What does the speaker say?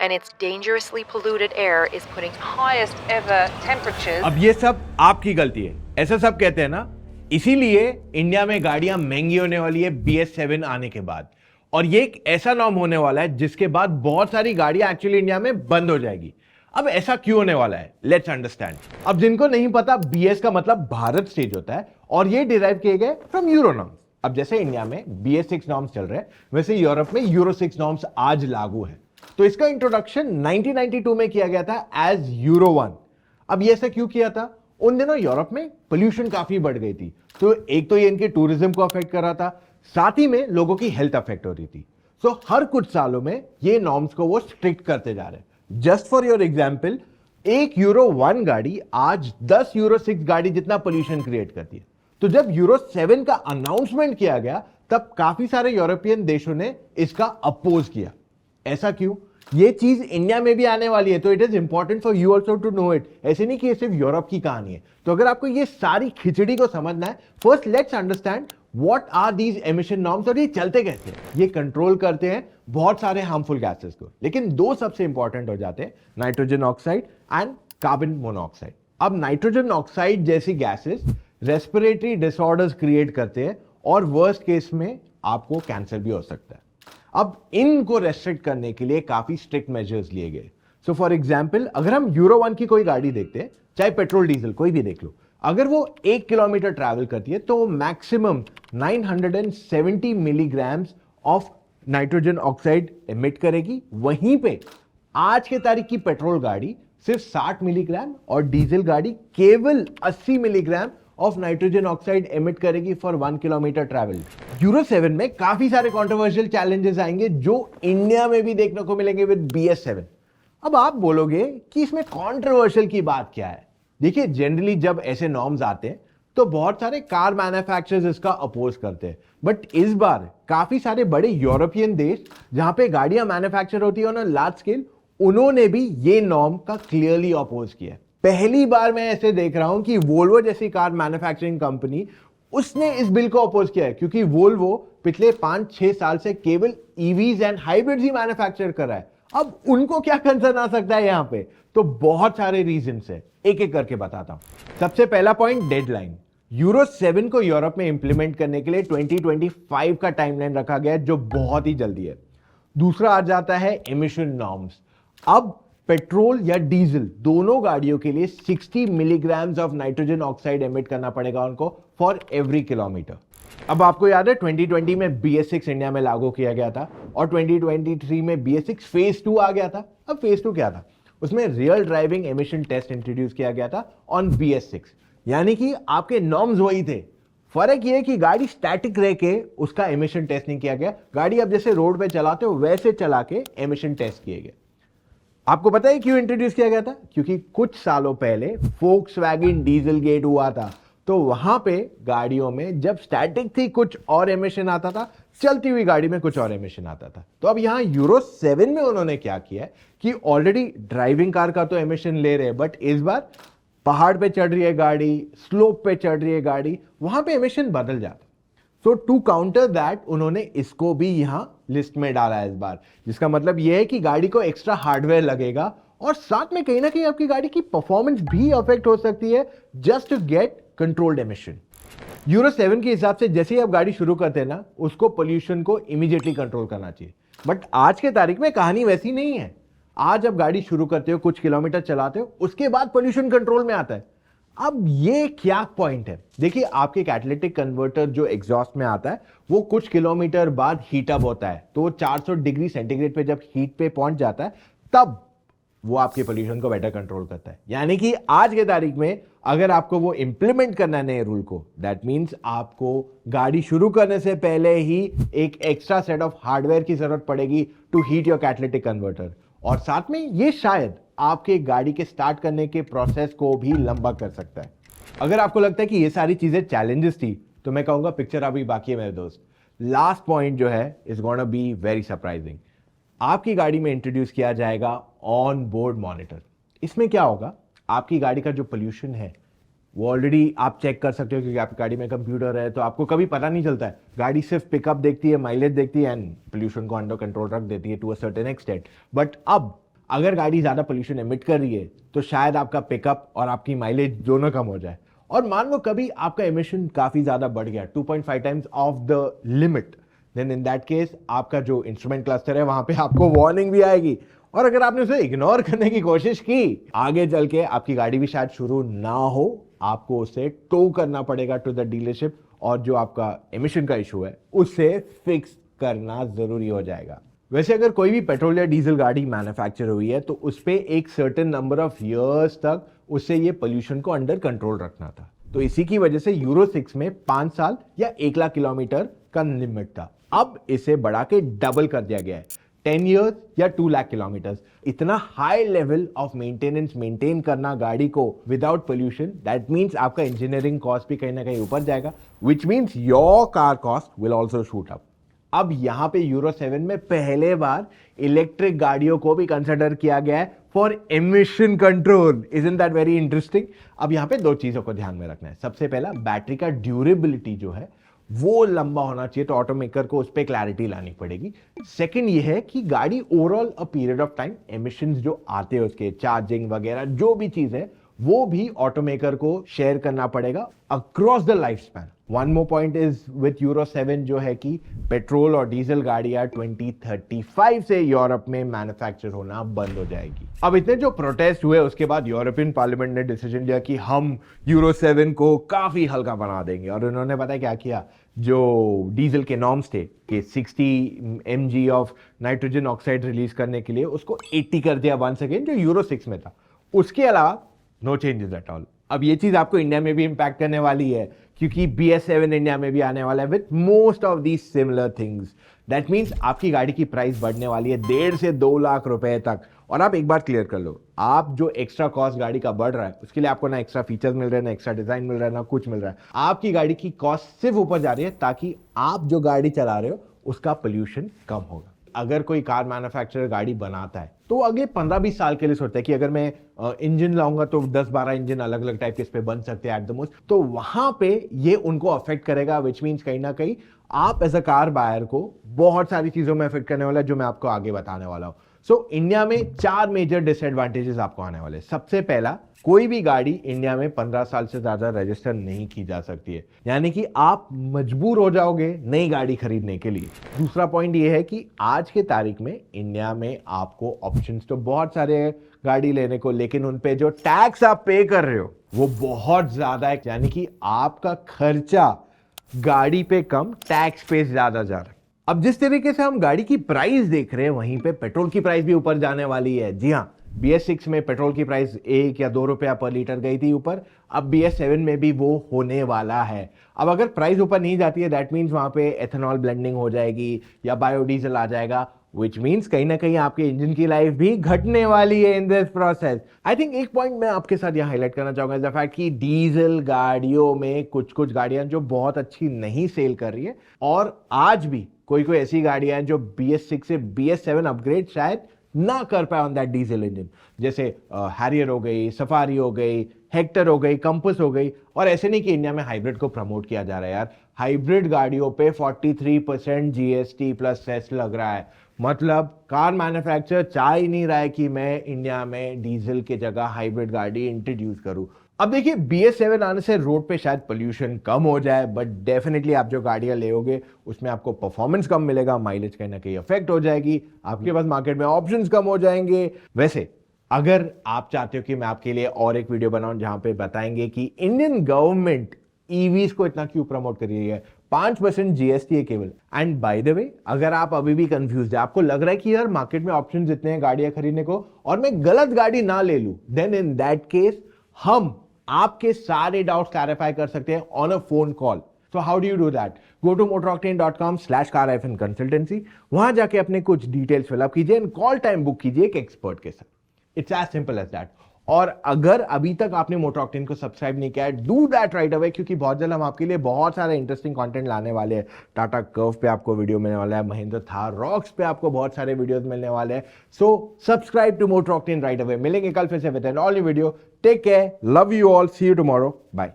and its dangerously polluted air is putting highest ever temperatures. अब ये सब आपकी गलती है, ऐसा सब कहते हैं ना, इसीलिए इंडिया में गाड़ियां महंगी होने वाली है BS7 आने के बाद, और ये एक ऐसा नॉर्म होने वाला है जिसके बाद बहुत सारी गाड़ियां एक्चुअली इंडिया में बंद हो जाएगी। अब ऐसा क्यों होने वाला है, लेट्स अंडरस्टैंड। अब जिनको नहीं पता, BS का मतलब भारत स्टेज होता है और ये डिराइव किए गए फ्रॉम यूरो नॉर्म्स। अब जैसे इंडिया में BS6 नॉर्म्स चल रहे हैं, वैसे यूरोप में यूरो 6 नॉर्म्स आज लागू है। तो इसका इंट्रोडक्शन 1992 में किया गया था एज यूरो 1। अब ये ऐसा क्यों किया था? उन दिनों यूरोप में पोल्यूशन काफी बढ़ गई थी, तो एक तो ये इनके टूरिज्म को अफेक्ट कर रहा था, साथ ही में लोगों की हेल्थ अफेक्ट हो रही थी। सो हर कुछ सालों में ये नॉर्म्स को वो स्ट्रिक्ट करते जा रहे हैं। जस्ट फॉर योर एग्जाम्पल, एक यूरो 1 गाड़ी आज 10 यूरो 6 गाड़ी जितना पोल्यूशन क्रिएट करती है। तो जब यूरो 7 का अनाउंसमेंट किया गया, तब काफी सारे यूरोपियन देशों ने इसका अपोज किया। ऐसा क्यों? ये चीज इंडिया में भी आने वाली है, तो it is important for you also to know it. ऐसे नहीं कि ये सिर्फ यूरोप की कहानी है। तो अगर आपको ये सारी खिचड़ी को समझना है, first let's understand what are these emission norms और ये चलते कैसे हैं। ये कंट्रोल करते हैं बहुत सारे हार्मफुल गैसेस को, लेकिन दो सबसे इंपॉर्टेंट हो जाते हैं, nitrogen oxide and carbon monoxide. अब नाइट्रोजन ऑक्साइड जैसी गैसेस रेस्पिरेटरी डिसऑर्डर्स क्रिएट करते हैं और वर्स्ट केस में आपको कैंसर भी हो सकता है। अब इनको रेस्ट्रिक्ट करने के लिए काफी स्ट्रिक्ट मेजर्स लिए गए। सो फॉर एग्जांपल, अगर हम यूरो 1 की कोई गाड़ी देखते हैं, चाहे पेट्रोल डीजल कोई भी देख लो, अगर वो 1 किलोमीटर ट्रैवल करती है तो maximum 970 milligrams of nitrogen oxide emit करेगी। वहीं पे आज के तारीख की पेट्रोल गाड़ी सिर्फ 60 मिलीग्राम और डीजल गाड़ी केवल 80 milligram of nitrogen oxide emit करेगी फॉर 1 किलोमीटर ट्रैवल। यूरो 7 में काफी सारे कंट्रोवर्शियल चैलेंजेस आएंगे जो इंडिया में भी देखने को मिलेंगे विद BS7। अब आप बोलोगे कि इसमें कंट्रोवर्शियल की बात क्या है? देखिए, जनरली जब ऐसे नॉर्म्स आते हैं तो बहुत सारे कार मैन्युफैक्चरर्स इसका अपोज करते हैं, बट इस बार काफी सारे बड़े यूरोपियन देश जहां पे गाड़ियां मैन्युफैक्चर होती है ऑन अ लार्ज स्केल, उन्होंने भी ये नॉर्म का क्लियरली अपोज किया है। पहली बार मैं ऐसे देख रहा हूं कि वोल्वो जैसी कार मैन्युफैक्चरिंग कंपनी, उसने इस बिल को अपोज किया है, क्योंकि वोल्वो पिछले 5-6 साल से केवल EVs and hybrids he manufacture कर रहा है। अब उनको क्या कंसर्न आ सकता है यहां पे? तो बहुत सारे रीजन है, एक एक करके बताता हूं। सबसे पहला पॉइंट, डेडलाइन। यूरो 7 को यूरोप में इंप्लीमेंट करने के लिए 2025 का टाइमलाइन रखा गया है, जो बहुत ही जल्दी है। दूसरा आ जाता है एमिशन नॉर्म्स। अब पेट्रोल या डीजल दोनों गाड़ियों के लिए 60 milligrams of nitrogen oxide emit करना पड़ेगा उनको फॉर एवरी किलोमीटर। अब आपको याद है 2020 में BS6 इंडिया में लागू किया गया था और 2023 में BS6 फेज 2 आ गया था। अब फेज 2 क्या था? उसमें real driving emission test introduce किया गया था ऑन BS6, यानी कि आपके नॉर्म्स वही थे। फर्क यह है कि गाड़ी स्टैटिक रह के उसका एमिशन टेस्ट नहीं किया गया। गाड़ी अब जैसे रोड पे चलाते हो वैसे चला के एमिशन टेस्ट किए गए। आपको पता है क्यों इंट्रोड्यूस किया गया था? क्योंकि कुछ सालों पहले फोक्सवैगन डीजल गेट हुआ था, तो वहां पे गाड़ियों में जब स्टैटिक थी कुछ और एमिशन आता था, चलती हुई गाड़ी में कुछ और एमिशन आता था। तो अब यहां यूरो 7 में उन्होंने क्या किया है कि ऑलरेडी ड्राइविंग कार का तो एमिशन ले रहे हैं, बट इस बार पहाड़ पे चढ़ रही है गाड़ी, स्लोप पे चढ़ रही है गाड़ी, वहां पे एमिशन बदल जाता। सो टू काउंटर दैट उन्होंने इसको भी यहां लिस्ट में डाला है इस बार, जिसका मतलब यह है कि गाड़ी को एक्स्ट्रा हार्डवेयर लगेगा और साथ में कहीं ना कहीं आपकी गाड़ी की परफॉर्मेंस भी अफेक्ट हो सकती है just to get controlled emission. Euro 7 के हिसाब से जैसे ही आप गाड़ी शुरू करते हैं ना, उसको पोल्यूशन को इमीडिएटली कंट्रोल करना चाहिए, बट आज के तारीख में कहानी वैसी नहीं है। आज आप गाड़ी शुरू करते हो, कुछ किलोमीटर चलाते हो, उसके बाद पोल्यूशन कंट्रोल में आता है। अब ये क्या पॉइंट है? देखिए, आपके कैटालिटिक कन्वर्टर जो एग्जॉस्ट में आता है वो कुछ किलोमीटर बाद हीट अप होता है, तो 400 डिग्री सेंटीग्रेड पे जब हीट पे पहुंच जाता है तब वो आपके पोल्यूशन को बेटर कंट्रोल करता है। यानी कि आज के तारीख में अगर आपको वो इंप्लीमेंट करना है नए रूल को, दैट मीन्स आपको गाड़ी शुरू करने से पहले ही एक एक्स्ट्रा सेट ऑफ हार्डवेयर की जरूरत पड़ेगी to heat your catalytic converter, और साथ में ये शायद आपके गाड़ी के स्टार्ट करने के प्रोसेस को भी लंबा कर सकता है। अगर आपको लगता है कि ये सारी चीजें चैलेंजेस थी, तो मैं कहूंगा पिक्चर अभी बाकी है मेरे दोस्त। लास्ट पॉइंट जो है is gonna be very surprising. आपकी गाड़ी में इंट्रोड्यूस किया जाएगा ऑन बोर्ड मॉनिटर। इसमें क्या होगा, आपकी गाड़ी का जो पोल्यूशन है वो ऑलरेडी आप चेक कर सकते हो, क्योंकि आपकी गाड़ी में कंप्यूटर है, तो आपको कभी पता नहीं चलता है। गाड़ी सिर्फ पिकअप देखती है, माइलेज देखती है एंड पोल्यूशन को अंडर कंट्रोल रख देती है to a certain extent. But अब अगर गाड़ी ज्यादा पोल्यूशन एमिट कर रही है तो शायद आपका पिकअप और आपकी माइलेज दोनों कम हो जाए। और मान लो कभी आपका एमिशन काफी ज्यादा बढ़ गया 2.5 times of the limit, then in that case आपका जो इंस्ट्रूमेंट क्लस्टर है वहां पे आपको वार्निंग भी आएगी, और अगर आपने उसे इग्नोर करने की कोशिश की आगे चल के आपकी गाड़ी भी शायद शुरू ना हो, आपको उसे टो करना पड़ेगा टू द डीलरशिप, और जो आपका एमिशन का इशू है उसे फिक्स करना जरूरी हो जाएगा। वैसे अगर कोई भी पेट्रोल या डीजल गाड़ी मैन्युफैक्चर हुई है तो उस पे एक सर्टेन नंबर ऑफ इयर्स तक उससे ये पोल्यूशन को अंडर कंट्रोल रखना था। तो इसी की वजह से यूरो 6 में 5 साल या 1 लाख किलोमीटर का लिमिट था। अब इसे बढ़ा के डबल कर दिया गया है 10 इयर्स या 2 लाख किलोमीटर। इतना high level of maintenance maintain करना गाड़ी को विदाउट पोल्यूशन, दैट मींस आपका इंजीनियरिंग कॉस्ट भी कहीं ना कहीं ऊपर जाएगा, which means your car cost will also shoot up. अब यहां पे यूरो 7 में पहले बार इलेक्ट्रिक गाड़ियों को भी कंसिडर किया गया है for emission control. Isn't that very interesting? अब यहां पे दो चीजों को ध्यान में रखना है। सबसे पहला, बैटरी का ड्यूरेबिलिटी जो है वो लंबा होना चाहिए, तो ऑटोमेकर को उस पर क्लैरिटी लानी पड़ेगी। सेकंड ये है कि गाड़ी overall a period of time emissions जो आते हैं उसके चार्जिंग वगैरह जो भी चीज है वो भी ऑटोमेकर को शेयर करना पड़ेगा across the life span. One more point is with euro 7 जो है कि पेट्रोल और डीजल गाड़ियां 2035 से यूरोप में मैन्युफैक्चर होना बंद हो जाएगी। अब इतने जो प्रोटेस्ट हुए उसके बाद यूरोपियन पार्लियामेंट ने डिसीजन लिया कि हम यूरो 7 को काफी हल्का बना देंगे, और उन्होंने पता है क्या किया, जो डीजल के नॉर्म्स थे कि 60 mg of nitrogen oxide release करने के लिए उसको 80 कर दिया वंस अगेन, जो यूरो 6 में था। उसके अलावा नो चेंजेस एट ऑल। अब ये चीज आपको इंडिया में भी इंपैक्ट करने वाली है क्योंकि BS7 इंडिया में भी आने वाला है with most of these similar things. That means आपकी गाड़ी की प्राइस बढ़ने वाली है 1.5 से 2 लाख रुपए तक। और आप एक बार क्लियर कर लो, आप जो एक्स्ट्रा कॉस्ट गाड़ी का बढ़ रहा है उसके लिए आपको ना एक्स्ट्रा फीचर्स मिल रहे हैं, ना एक्स्ट्रा डिजाइन मिल रहा है, ना कुछ मिल रहा है। आपकी गाड़ी की कॉस्ट सिर्फ ऊपर जा रही है ताकि आप जो गाड़ी चला रहे हो उसका पोल्यूशन कम होगा। अगर कोई कार मैन्युफैक्चरर गाड़ी बनाता है तो अगले 15-20 साल के लिए सोचता है कि अगर मैं इंजन लाऊंगा तो 10-12 इंजन अलग अलग टाइप के इस पे बन सकते हैं एट द मोस्ट, तो वहां पे ये उनको अफेक्ट करेगा, विच मीन्स कहीं ना कहीं आप एज अ कार बायर को बहुत सारी चीजों में अफेक्ट करने वाला है जो मैं आपको आगे बताने वाला हूं। सो इंडिया में 4 मेजर डिसएडवांटेजेस आपको आने वाले। सबसे पहला, कोई भी गाड़ी इंडिया में 15 साल से ज्यादा रजिस्टर नहीं की जा सकती है, यानी कि आप मजबूर हो जाओगे नई गाड़ी खरीदने के लिए। दूसरा पॉइंट ये है कि आज के तारीख में इंडिया में आपको ऑप्शंस तो बहुत सारे हैं गाड़ी लेने को, लेकिन उन पे जो टैक्स आप पे कर रहे हो वो बहुत ज्यादा है, यानी कि आपका खर्चा गाड़ी पे कम, टैक्स पे ज्यादा जा रहा है। अब जिस तरीके से हम गाड़ी की प्राइस देख रहे हैं वहीं पे पेट्रोल की प्राइस भी ऊपर जाने वाली है। जी हाँ, BS6 में पेट्रोल की प्राइस 1 या 2 रुपया पर लीटर गई थी ऊपर, अब BS7 में भी वो होने वाला है। अब अगर प्राइस ऊपर नहीं जाती है दैट मीन्स वहां पे एथेनॉल ब्लेंडिंग हो जाएगी या बायोडीजल आ जाएगा, विच मीन्स कहीं ना कहीं आपके इंजन की लाइफ भी घटने वाली है in this process. I think एक पॉइंट मैं आपके साथ यहाँ हाईलाइट करना चाहूंगा, द फैक्ट कि डीजल गाड़ियों में कुछ गाड़ियां जो बहुत अच्छी नहीं सेल कर रही है, और आज भी कोई ऐसी गाड़ियां हैं जो BS6 से BS7 अपग्रेड शायद ना कर पाए ऑन दैट डीजल इंजन, जैसे हैरियर हो गई, सफारी हो गई, हेक्टर हो गई, कंपस हो गई। और ऐसे नहीं कि इंडिया में हाइब्रिड को प्रमोट किया जा रहा है यार, हाइब्रिड गाड़ियों पे 43% GST प्लस सेस लग रहा है। मतलब कार मैन्युफैक्चरर चाह ही नहीं रहा है कि मैं इंडिया में डीजल के जगह हाइब्रिड गाड़ी इंट्रोड्यूस करूं। अब देखिए, BS7 आने से रोड पे शायद पोल्यूशन कम हो जाए, बट डेफिनेटली आप जो गाड़ियां लेोगे उसमें आपको परफॉर्मेंस कम मिलेगा, माइलेज कहीं ना कहीं अफेक्ट हो जाएगी, आपके पास मार्केट में ऑप्शंस कम हो जाएंगे। वैसे अगर आप चाहते हो कि मैं आपके लिए और एक वीडियो बनाऊं जहां पे बताएंगे कि इंडियन गवर्नमेंट ईवीज को इतना क्यों प्रमोट कर रही है, 5% GST है केवल। एंड बाय द वे, अगर आप अभी भी कंफ्यूज है, आपको लग रहा है कि यार मार्केट में ऑप्शंस इतने हैं गाड़ियां खरीदने को और मैं गलत गाड़ी ना ले लूं, देन इन दैट केस हम आपके सारे डाउट्स क्लैरिफाई कर सकते हैं on a phone call. So how do you do that? Go to motoroctane.com/car-consultancy। वहां जाके अपने कुछ डिटेल्स फिलअप कीजिए एंड कॉल टाइम बुक कीजिए एक एक्सपर्ट के साथ। It's as simple as that. और अगर अभी तक आपने मोटर ऑक्टेन को सब्सक्राइब नहीं किया है, डू दैट राइट अवे, क्योंकि बहुत जल्द हम आपके लिए बहुत सारा इंटरेस्टिंग कंटेंट लाने वाले हैं। टाटा कर्व पे आपको वीडियो मिलने वाला है, महिंद्रा थार रॉक्स पे आपको बहुत सारे वीडियोस मिलने वाले हैं। So subscribe to Motor Octane right away. मिलेंगे कल फिर से with an all new video. Take care, love you all, see you tomorrow, bye.